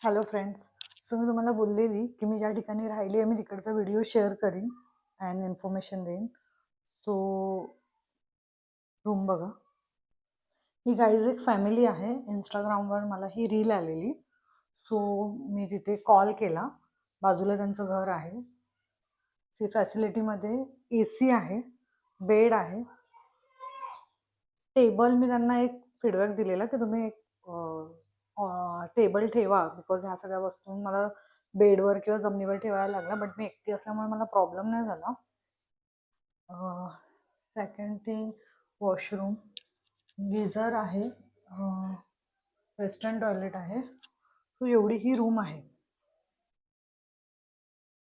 Hello friends. So मी तुम्हाला बोललेली की मी ज्या ठिकाणी राहिली आहे मी तिकडचा व्हिडिओ शेअर करीन अँड इन्फॉर्मेशन देईन. सो रूम बघा. ही गाईज एक फॅमिली आहे. इंस्टाग्रामवर मला ही रील आलेली. सो मी तिथे कॉल केला. बाजूला त्यांचं घर आहे. ती फॅसिलिटीमध्ये AC आहे, बेड आहे, टेबल. मी त्यांना एक फीडबॅक दिलेला की तुम्ही एक टेबल ठेवा, बिकॉज ह्या सगळ्या वस्तू मला बेडवर किंवा जमिनीवर ठेवायला लागला. बट मी एकटी असल्यामुळे मला प्रॉब्लेम नाही झाला. सेकंड थिंग, वॉशरूम, गिझर आहे, वेस्टर्न टॉयलेट आहे. सो एवढी ही रूम आहे.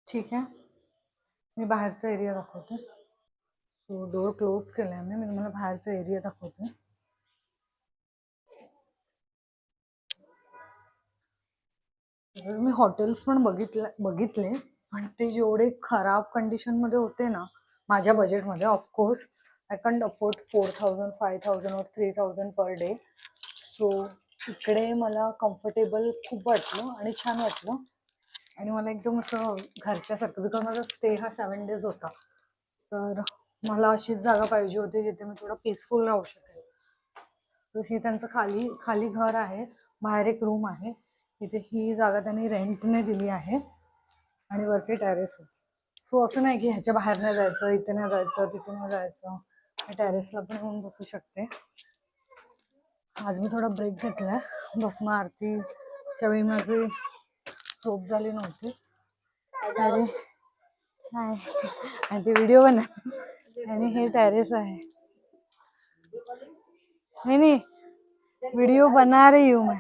ठीक आहे, मी बाहेरचा एरिया दाखवते. सो डोर क्लोज केला आहे मी तुम्हाला बाहेरचा एरिया दाखवते. मी हॉटेल्स पण बघितले पण ते जेवढे खराब कंडिशनमध्ये होते ना माझ्या बजेटमध्ये, ऑफकोर्स आय कॅन्ट अफोर्ड 4,000, 5,000 और 3,000 पर डे. सो इकडे मला कम्फर्टेबल खूप वाटलं आणि छान वाटलं आणि मला एकदम असं घरच्यासारखं, बिकॉज माझा स्टे हा 7 days होता. तर मला अशीच जागा पाहिजे होती जिथे मी थोडं पीसफुल राहू शकेल. सो ही त्यांचं खाली खाली घर आहे, बाहेर एक रूम आहे. इथे ही जागा त्यांनी रेंटने दिली आहे आणि वरती टेरेस आहे. सो असं नाही की ह्याच्या बाहेर नाही जायचं, इथे नाही जायचं, तिथे नाही जायचं. टेरेसला पण येऊन बसू शकते. आज मी थोडा ब्रेक घेतलाय. भस्म आरतीच्या वेळी माझी झोप झाली नव्हती. अरे नाही, आणि ते व्हिडिओ बना. आणि हे टेरेस आहे. नहीं नहीं, वीडियो बना रही हूँ मैं.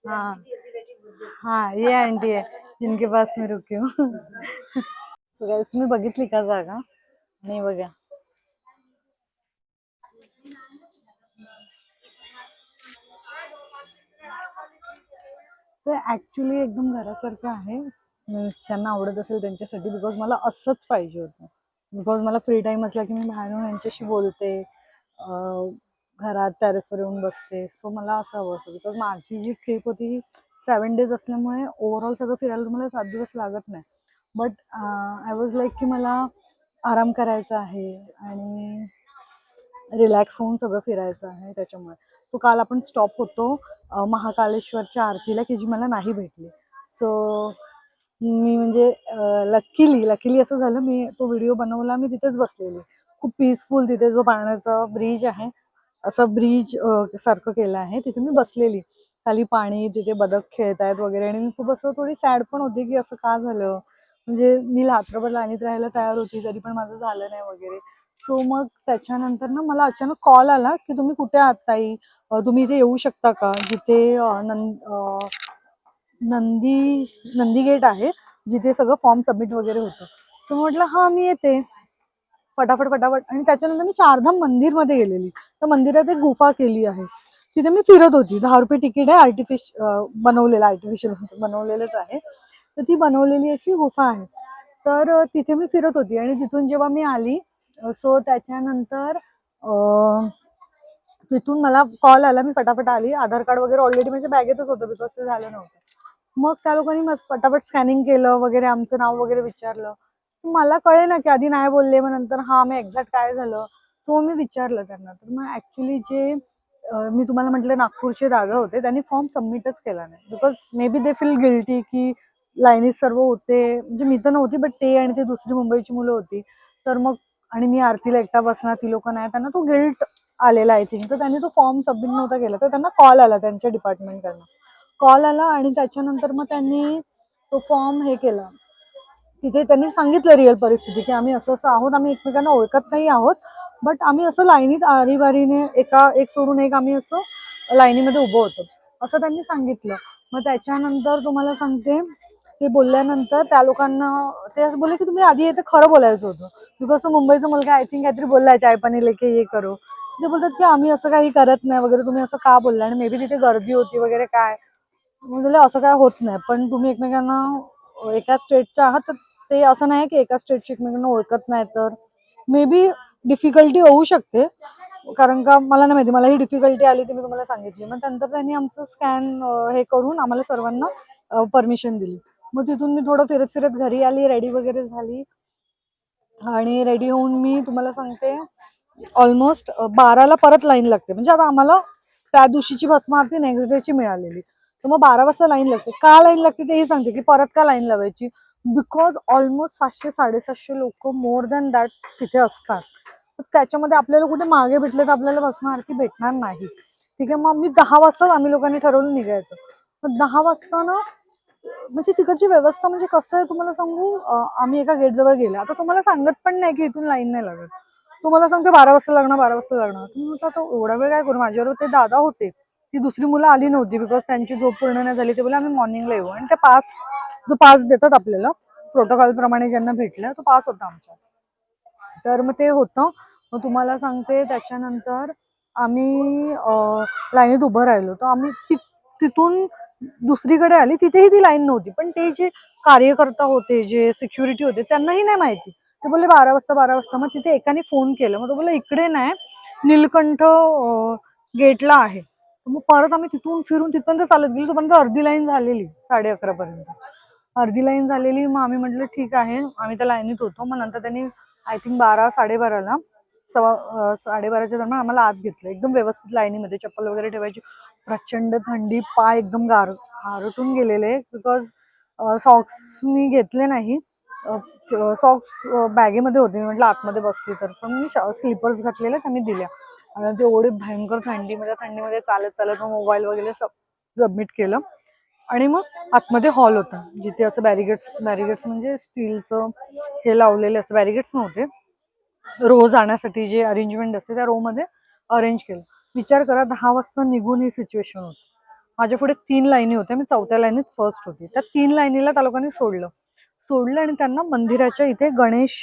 हाँ हाँ, ये आंटी है जिनके पास मैं रुकी हूँ. सो गाइस, तुम्ही बघितली का जागा? नाही बघा. ते ऍक्च्युली एकदम घरासारखं आहे. ज्यांना आवडत असेल त्यांच्यासाठी, बिकॉज मला असंच पाहिजे होतं. बिकॉज मला फ्री टाइम असला की मी बाहेरून यांच्याशी बोलते, घरात टेरेसवर येऊन बसते. सो मला असं हवं असतं, बिकॉज माझी जी ट्रिप होती 7 days असल्यामुळे ओव्हरऑल सगळं फिरायला तुम्हाला 7 दिवस लागत नाही. बट आय वॉज लाईक की मला आराम करायचा आहे आणि रिलॅक्स होऊन सगळं फिरायचं आहे त्याच्यामुळे. सो काल आपण स्टॉप होतो महाकालेश्वरच्या आरतीला, की जी मला नाही भेटली. सो मी म्हणजे लकीली असं झालं, मी तो व्हिडिओ बनवला, मी तिथेच बसलेली. खूप पीसफुल, तिथे जो पाण्याचा ब्रिज आहे, असं ब्रिज सारखं केलं आहे, तिथे मी बसलेली. खाली पाणी, तिथे बदक खेळतायत वगैरे. आणि मी खूप असं थोडी सॅड पण होती की असं का झालं, म्हणजे मी रात्रभर लाईनीत राहायला तयार होती तरी पण माझं झालं नाही वगैरे. सो मग त्याच्यानंतर ना मला अचानक कॉल आला की तुम्ही कुठे आहात ताई, तुम्ही इथे येऊ शकता का, जिथे नंदी गेट आहे, जिथे सगळं फॉर्म सबमिट वगैरे होतं. सो म्हटलं हा मी येते. फटाफट. आणि त्याच्यानंतर मी चारधाम मंदिर मध्ये गेलेली. तर मंदिरात एक गुफा केली आहे, तिथे मी फिरत होती. 10 रुपये तिकीट आहे. आर्टिफिशियल बनवलेलंच आहे. तर ती बनवलेली अशी गुफा आहे. तर तिथे मी फिरत होती आणि तिथून जेव्हा मी आली, सो त्याच्यानंतर तिथून मला कॉल आला. मी फटाफट आली. आधार कार्ड वगैरे ऑलरेडी माझ्या बॅगेतच होतं, बिकॉज ते झालं नव्हतं. मग त्या लोकांनी मस्त फटाफट स्कॅनिंग केलं वगैरे, आमचं नाव वगैरे विचारलं. मला कळे ना की आधी नाही बोलले, मग नंतर हा मग एक्झॅक्ट काय झालं. सो मी विचारलं त्यांना. तर मग ऍक्च्युली जे मी तुम्हाला म्हटलं नागपूरचे दादा होते, त्यांनी फॉर्म सबमिटच केला नाही. Because may be they feel guilty की लाईनीत सर्व होते, म्हणजे मी तर नव्हती बट ते आणि ते दुसरी मुंबईची मुलं होती. तर मग आणि मी आरतीला एकटा बसणार, ती लोक नाही, त्यांना तो गिल्ट आलेला आय थिंक. तर त्यांनी तो फॉर्म सबमिट नव्हता केला. तर त्यांना कॉल आला, त्यांच्या डिपार्टमेंटकडनं कॉल आला आणि त्याच्यानंतर मग त्यांनी तो फॉर्म हे केला. तिथे त्यांनी सांगितलं रिअल परिस्थिती की आम्ही असं असं आहोत, आम्ही एकमेकांना ओळखत नाही आहोत, बट आम्ही असं लाईनीत आरीबारीने एक सोडून एक आम्ही असं लाईनीमध्ये उभं होतो, असं त्यांनी सांगितलं. मग त्याच्यानंतर तुम्हाला सांगते, ते बोलल्यानंतर त्या लोकांना ते असं बोलले की तुम्ही आधी येते खरं बोलायचं होतं. बिकॉज मुंबईचा मुलगा आय थिंक काहीतरी बोललाय, चाय पाणी लेके ये करो. ते बोलतात की आम्ही असं काही करत नाही वगैरे, तुम्ही असं का बोलला, आणि मे बी तिथे गर्दी होती वगैरे काय. म्हणजे असं काय होत नाही, पण तुम्ही एकमेकांना एका स्टेटच्या आहात, तर ते असं नाही की एका स्टेटची एकमेकांना ओळखत नाही, तर मे बी डिफिकल्टी होऊ शकते. कारण का मला नाही माहिती, मला ही डिफिकल्टी आली ती मी तुम्हाला सांगितली. मग नंतर त्यांनी आमचं स्कॅन हे करून आम्हाला सर्वांना परमिशन दिली. मग तिथून मी थोडं फिरत फिरत घरी आली, रेडी वगैरे झाली आणि रेडी होऊन मी तुम्हाला सांगते ऑलमोस्ट 12ला परत लाईन लागते. म्हणजे आता आम्हाला त्या दिवशीची भस्म आरती नेक्स्ट डेची मिळालेली, तर मग 12 वाजता लाईन लागते. का लाईन लागते तेही सांगते की परत का लाईन लावायची, बिकॉज ऑलमोस्ट 700-750 लोक मोर दॅन दॅट तिथे असतात. त्याच्यामध्ये आपल्याला कुठे मागे भेटले तर आपल्याला भस्म आरती भेटणार नाही. ठीक आहे, मग मी 10 वाजताच आम्ही लोकांनी ठरवलं निघायचं. मग 10 वाजता ना म्हणजे तिकडची व्यवस्था म्हणजे कसं आहे तुम्हाला सांगू, आम्ही एका गेट जवळ गेलो. आता तुम्हाला सांगत पण नाही की इथून लाईन नाही लागत, तुम्हाला सांगते 12 वाजता लागणार, 12 वाजता लागणार. तुम्ही म्हटलं आता एवढा वेळ काय करू, माझ्याबरोबर ते दादा होते, ती दुसरी मुलं आली नव्हती बिकॉज त्यांची झोप पूर्ण नाही झाली. ते बोले आम्ही मॉर्निंगला येऊ. आणि ते पास, जो पास देतात आपल्याला प्रोटोकॉल प्रमाणे ज्यांना भेटलं तो पास होता आमचा. तर मग ते होतं. मग तुम्हाला सांगते त्याच्यानंतर आम्ही लाईनीत उभं राहिलो. तर आम्ही तिथून दुसरीकडे आली, तिथेही ती लाईन नव्हती. पण ते जे कार्यकर्ता होते, जे सिक्युरिटी होते, त्यांनाही नाही माहिती. ते बोलले 12 वाजता 12 वाजता. मग तिथे एकाने फोन केलं, मग तो बोलला इकडे नाही, नीलकंठ गेटला आहे. मग परत आम्ही तिथून फिरून तिथपर्यंत चालत गेलो. तोपर्यंत अर्धी लाईन झालेली, 11:30 पर्यंत अर्धी लाईन झालेली. मग आम्ही म्हटलं ठीक आहे, आम्ही त्या लाईनीत होतो. मग नंतर त्यांनी आय थिंक 12-12:30ला 12:15च्या दरम्यान आम्हाला आत घेतलं, एकदम व्यवस्थित लाईनीमध्ये. चप्पल वगैरे ठेवायची, प्रचंड थंडी, पाय एकदम गारटून गेलेले बिकॉज सॉक्स मी घेतले नाही. सॉक्स बॅगेमध्ये होते, मी म्हटलं आतमध्ये बसली तर. पण मी स्लीपर्स घातलेले, त्यांनी दिल्या. आणि ते एवढी भयंकर थंडीमध्ये चालत चालत मग मोबाईल वगैरे सबमिट केलं. आणि मग आतमध्ये हॉल होता, जिथे असं बॅरिगेट्स म्हणजे स्टीलचं हे लावलेले असतं. बॅरिगेट्स नव्हते, रो जाण्यासाठी जे अरेंजमेंट असते त्या रो मध्ये अरेंज केलं. विचार करा, 10 वाजता निघून ही सिच्युएशन होती. माझ्या पुढे 3 लाईनी होत्या, मी 4थ्या लाईनीत फर्स्ट होती. त्या 3 लाईनीला त्या लोकांनी सोडलं आणि त्यांना मंदिराच्या इथे गणेश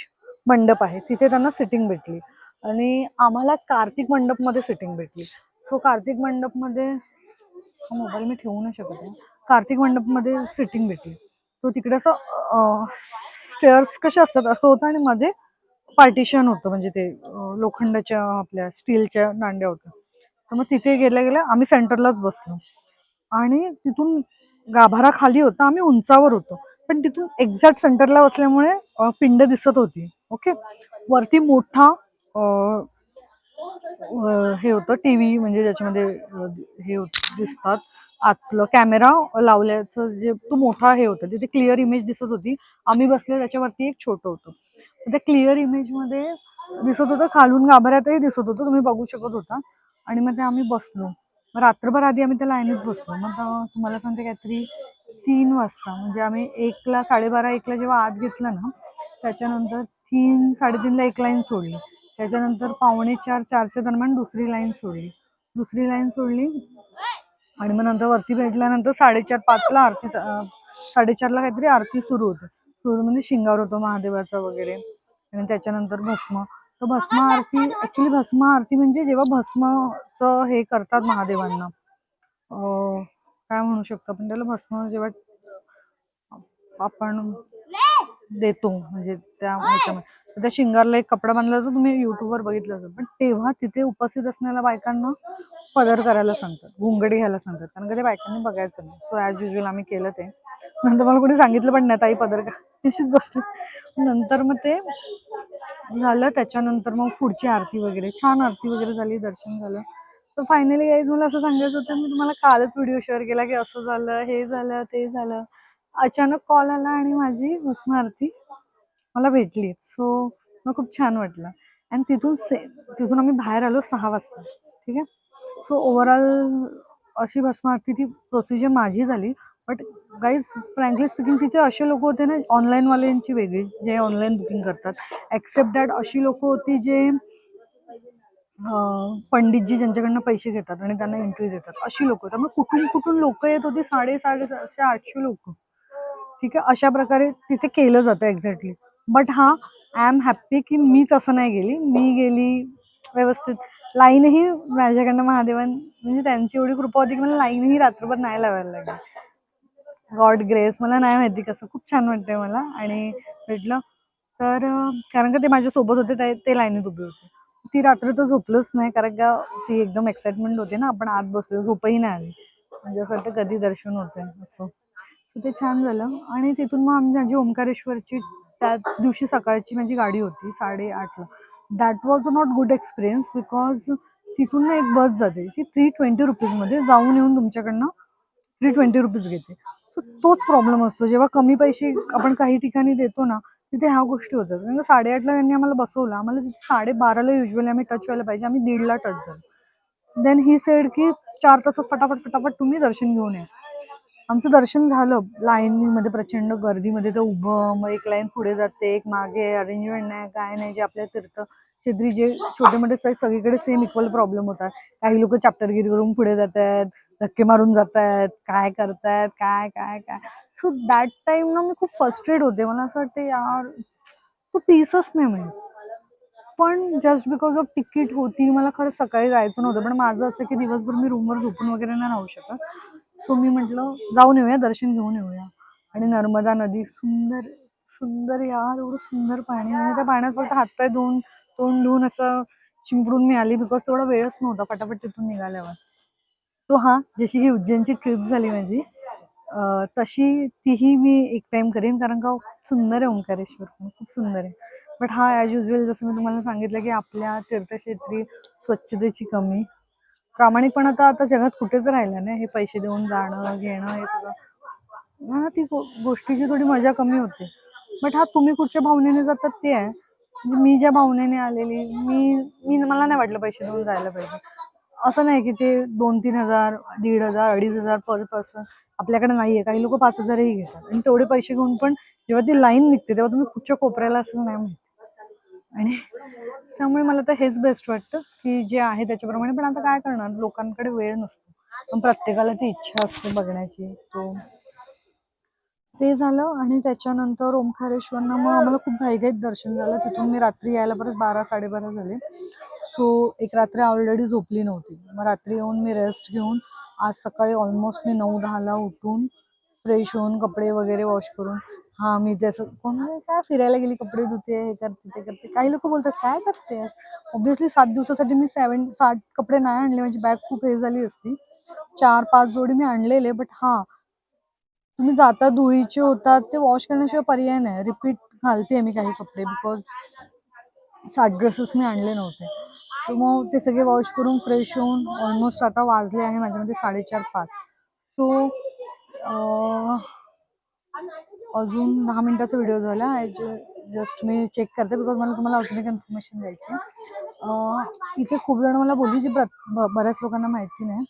मंडप आहे तिथे त्यांना सिटिंग भेटली. आणि आम्हाला कार्तिक मंडप मध्ये सिटिंग भेटली. सो कार्तिक मंडप मध्ये मोबाईल मी ठेवू नाही शकत आहे. कार्तिक मंडप मध्ये सिटिंग भेटली. तो तिकडे असं स्टेअर्स कसे असतात असं होतं आणि मध्ये पार्टिशन होतं, म्हणजे ते लोखंडाच्या आपल्या स्टीलच्या दांड्या होत्या. तर मग तिथे गेल्या गेल्या आम्ही सेंटरलाच बसलो. आणि तिथून गाभारा खाली होता, आम्ही उंचावर होतो. पण तिथून एक्झॅक्ट सेंटरला बसल्यामुळे पिंड दिसत होती. ओके, वरती मोठा हे होतं टीव्ही, म्हणजे ज्याच्यामध्ये हे दिसतात आतलं कॅमेरा लावल्याचं जे तो मोठा हे होतं, तिथे क्लिअर इमेज दिसत होती. आम्ही बसले त्याच्यावरती एक छोटं होतं, त्या क्लिअर इमेज मध्ये दिसत होतं. खालून गाभाऱ्यातही दिसत होतं, तुम्ही बघू शकत होता. आणि मग ते आम्ही बसलो. रात्रभर आधी आम्ही त्या लाईनीत बसलो. मग तुम्हाला सांगते काहीतरी 3 वाजता, म्हणजे आम्ही 1ला 12:30-1ला जेव्हा आत घेतलं ना, त्याच्यानंतर 3-3:30ला एक लाईन सोडली. त्याच्यानंतर 3:45-4च्या दरम्यान दुसरी लाईन सोडली. आणि मग नंतर वरती भेटल्यानंतर 4:30-5ला आरती, 4:30ला काहीतरी आरती सुरू म्हणजे शिंगार होतो महादेवाचा वगैरे. आणि त्याच्यानंतर भस्म. तर भस्म आरती, ऍक्च्युली भस्म आरती म्हणजे जेव्हा भस्मचं हे करतात महादेवांना, काय म्हणू शकतो आपण त्याला, भस्म जेव्हा आपण देतो म्हणजे त्या ह्याच्यामध्ये, त्या शिंगारला एक कपडा बांधला जातो, तुम्ही युट्यूबवर बघितलं असेल. पण तेव्हा तिथे उपस्थित असणाऱ्या बायकांना पदर करायला सांगतात, घुंगडी घ्यायला सांगतात, कारण का ते बायकांनी बघायचं नाही. सो ॲज युजल आम्ही केलं ते. नंतर मला कोणी सांगितलं पण नाही ताई पदर का, अशीच बसली. नंतर मग ते झालं. त्याच्यानंतर मग पुढची आरती वगैरे, छान आरती वगैरे झाली, दर्शन झालं. तर फायनली गाईज मला असं सांगायचं होतं, मी तुम्हाला कालच व्हिडिओ शेअर केला की असं झालं, हे झालं, ते झालं. अचानक कॉल आला आणि माझी भस्म आरती मला भेटली. सो मला खूप छान वाटलं. आणि तिथून आम्ही बाहेर आलो 6 वाजता. ठीक आहे. सो ओव्हरऑल अशी भस्म आरती ती प्रोसिजर माझी झाली. बट गाईज फ्रँकली स्पीकिंग तिथे असे लोक होते ना, ऑनलाईनवाल्यांची वेगळी, जे ऑनलाईन बुकिंग करतात. एक्सेप्ट दॅट अशी लोक होती जे पंडितजी ज्यांच्याकडनं पैसे घेतात आणि त्यांना एंट्री देतात, अशी लोक. त्यामुळे कुठून लोक येत होती, 750-800 लोक. ठीक आहे, अशा प्रकारे तिथे केलं जातं एक्झॅक्टली. बट हा, आय एम हॅप्पी की मी तसं नाही गेली. मी गेली व्यवस्थित. लाईनही माझ्याकडनं म्हणजे त्यांची एवढी कृपा होती की मला लाईनही रात्रभर नाही लावायला लागली. गॉड ग्रेस, मला नाही माहिती कसं, खूप छान वाटतंय मला. आणि भेटलं तर कारण का ते माझ्यासोबत होते, ते लाईनीत उभे होते. ती रात्र तर झोपलोच नाही, कारण का ती एकदम एक्साइटमेंट होती ना, आपण आत बसलो, झोपही नाही आली. म्हणजे असं वाटतं कधी दर्शन होतंय असं. सो ते छान झालं आणि तिथून मग आम्ही माझी ओंकारेश्वरची त्या दिवशी सकाळची माझी गाडी होती 8:30ला. That was a not good experience because तिथून ना एक बस जाते जी ₹320 जाऊन येऊन तुमच्याकडनं ₹320 घेते. सो तोच प्रॉब्लेम असतो जेव्हा कमी पैसे आपण काही ठिकाणी देतो ना, तिथे ह्या गोष्टी होतात. कारण का 8:30ला त्यांनी आम्हाला बसवलं. आम्हाला तिथे 12:30ला युजुअली आम्ही टच व्हायला पाहिजे. आम्ही 1:30ला टच झालो. देन ही सेड की 4 तासात फटाफट, फटाफट तुम्ही दर्शन घेऊन या. आमचं दर्शन झालं. लाईनीमध्ये प्रचंड गर्दीमध्ये तर उभं, मग एक लाईन पुढे जाते, एक मागे, अरेंजमेंट नाही, काय नाही. जे आपल्या क्षेत्री जे छोटे-मोठे सगळीकडे सेम इक्वल प्रॉब्लेम होतात. काही लोकं चॅप्टरगिरी करून पुढे जातायत, धक्के मारून जातायत, काय करतायत, काय, काय, काय. सो दॅट टाईम ना मी खूप फ्रस्ट्रेट होते. मला असं वाटतं यार, तो पीसच नाही मिळत. पण जस्ट बिकॉज ऑफ तिकीट होती, मला खरंच सकाळी जायचं नव्हतं. पण माझं असं की दिवसभर मी रूमवर झोपून वगैरे नाही राहू शकत. सो मी म्हटलं जाऊन येऊया, दर्शन घेऊन येऊया. आणि नर्मदा नदी सुंदर, सुंदर यार, एवढं सुंदर पाणी. आणि त्या पाण्यात फक्त हातपाय धुवून, तोंड धुवून असं शिंपडून मी आली बिकॉज तेवढा वेळच नव्हता फटाफट तिथून निघाल्यावर. तो हा जशी ही उज्जैनची ट्रिप झाली माझी, तशी तीही मी एक टाइम करेन, कारण का सुंदर आहे ओंकारेश्वर पण, खूप सुंदर आहे. बट हा ॲज युजल जसं मी तुम्हाला सांगितलं की आपल्या तीर्थक्षेत्री स्वच्छतेची कमी, प्रामाणिकपणा तर आता जगात कुठेच राहिला नाही. हे पैसे देऊन जाणं घेणं हे सगळं, मला ती गोष्टीची थोडी मजा कमी होते. बट हा तुम्ही कुठच्या भावनेने जातात ते आहे. म्हणजे मी ज्या भावनेने आलेली, मी मी मला नाही वाटलं पैसे देऊन जायला पाहिजे. असं नाही की ते 2-3 हजार, 1,500, 2,500 पर पर्सन आपल्याकडे नाहीये. काही लोक 5,000ही घेतात आणि तेवढे पैसे घेऊन पण जेव्हा ती लाईन निघते तेव्हा तुम्ही कुठच्या कोपऱ्याला असेल नाही माहिती. आणि त्यामुळे मला तर हेच बेस्ट वाटतं की जे आहे त्याच्याप्रमाणे. पण आता काय करणार, लोकांकडे वेळ नसतो, पण प्रत्येकाला ती इच्छा असते बघण्याची. तो ते झालं आणि त्याच्यानंतर ओंकारेश्वरनं मग आम्हाला खूप घाईघाईत दर्शन झालं. तिथून मी रात्री यायला परत 12-12:30 झाले. सो एक रात्र ऑलरेडी झोपली नव्हती. मग रात्री येऊन मी रेस्ट घेऊन आज सकाळी ऑलमोस्ट मी 9-10ला उठून फ्रेश होऊन कपडे वगैरे वॉश करून, हा मी त्याचं कोण काय फिरायला गेली, कपडे धुते, हे करते ते करते. काही लोक बोलतात काय करते. ऑब्व्हियसली 7 दिवसासाठी मी 60 कपडे नाही आणले, माझी बॅग खूप हे झाली असती. 4-5 जोडी मी आणलेले. बट हा तुम्ही जाता धुळीचे होतात, ते वॉश करण्याशिवाय पर्याय नाही. रिपीट घालते मी काही कपडे बिकॉज 60 ड्रेसेस मी आणले नव्हते. तर मग ते सगळे वॉश करून फ्रेश होऊन ऑलमोस्ट आता वाजले आहे माझ्यामध्ये 4:30-5. सो अजून 10 मिनिटाचा व्हिडिओ झाला. जस्ट मी चेक करते बिकॉज मला तुम्हाला अजून एक इन्फॉर्मेशन द्यायची आहे. इथे खूप जण मला बोलली जी बऱ्याच लोकांना माहिती नाही.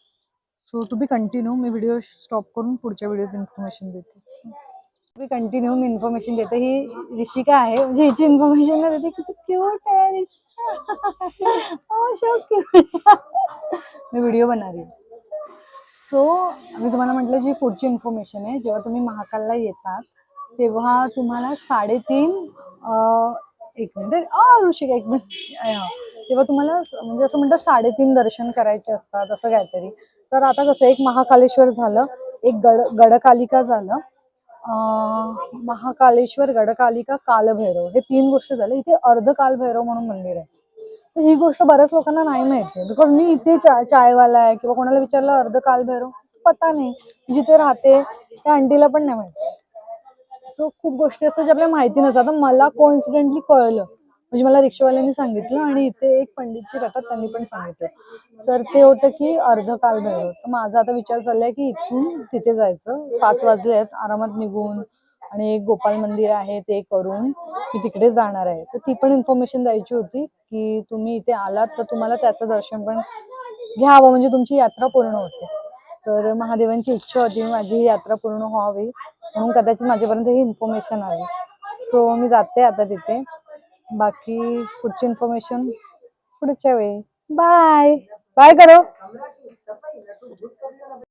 सो टू बी कंटिन्यू, मी व्हिडिओ स्टॉप करून पुढच्या व्हिडिओत इन्फॉर्मेशन देते. टू बी कंटिन्यू मी इन्फॉर्मेशन देते. ही ऋषिका आहे, म्हणजे हिची इन्फॉर्मेशन नाही देते. किती क्यूट आहे ऋषिका. So cute. मी व्हिडिओ बनणार आहे. सो मी तुम्हाला म्हटलं जी पुढची इन्फॉर्मेशन आहे, जेव्हा तुम्ही महाकालला येतात तेव्हा तुम्हाला 3:30 एक मिनिट ऋषिका एक मिनिट, तेव्हा तुम्हाला म्हणजे असं म्हणतात 3:30 दर्शन करायचे असतात असं काहीतरी. तर आता कसं, एक महाकालेश्वर झालं, एक गडकालिका झालं, महाकालेश्वर, गडकालिका, कालभैरव, हे 3 गोष्टी झाल्या. इथे अर्ध कालभैरव म्हणून मंदिर आहे. तर ही गोष्ट बऱ्याच लोकांना नाही माहिती बिकॉज मी इथे चायवाला आहे किंवा कोणाला विचारलं अर्ध कालभैरव पता नाही. जिथे राहते त्या आंटीला पण नाही माहिती. सो खूप गोष्टी असतात ज्या आपल्याला माहिती नसतात. आता मला कोइन्सिडेंटली कळलं, म्हणजे मला रिक्षावाल्यांनी सांगितलं आणि इथे एक पंडितजी राहतात त्यांनी पण सांगितलं. सर ते होतं की अर्ध कालभैरव. तर माझा आता विचार चाललाय की इथून तिथे जायचं. 5 वाजले आहेत, आरामात निघून, आणि एक गोपाल मंदिर आहे ते करून की तिकडे जाणार आहे. तर ती पण इन्फॉर्मेशन द्यायची होती की तुम्ही इथे आलात तर तुम्हाला त्याचं दर्शन पण घ्यावं, म्हणजे तुमची यात्रा पूर्ण होते. तर महादेवांची इच्छा होती माझी ही यात्रा पूर्ण व्हावी, म्हणून कदाचित माझ्यापर्यंत ही इन्फॉर्मेशन आली. सो मी जाते आता तिथे. बाकी पुढची इन्फॉर्मेशन पुढच्या वेळी. बाय बाय करो.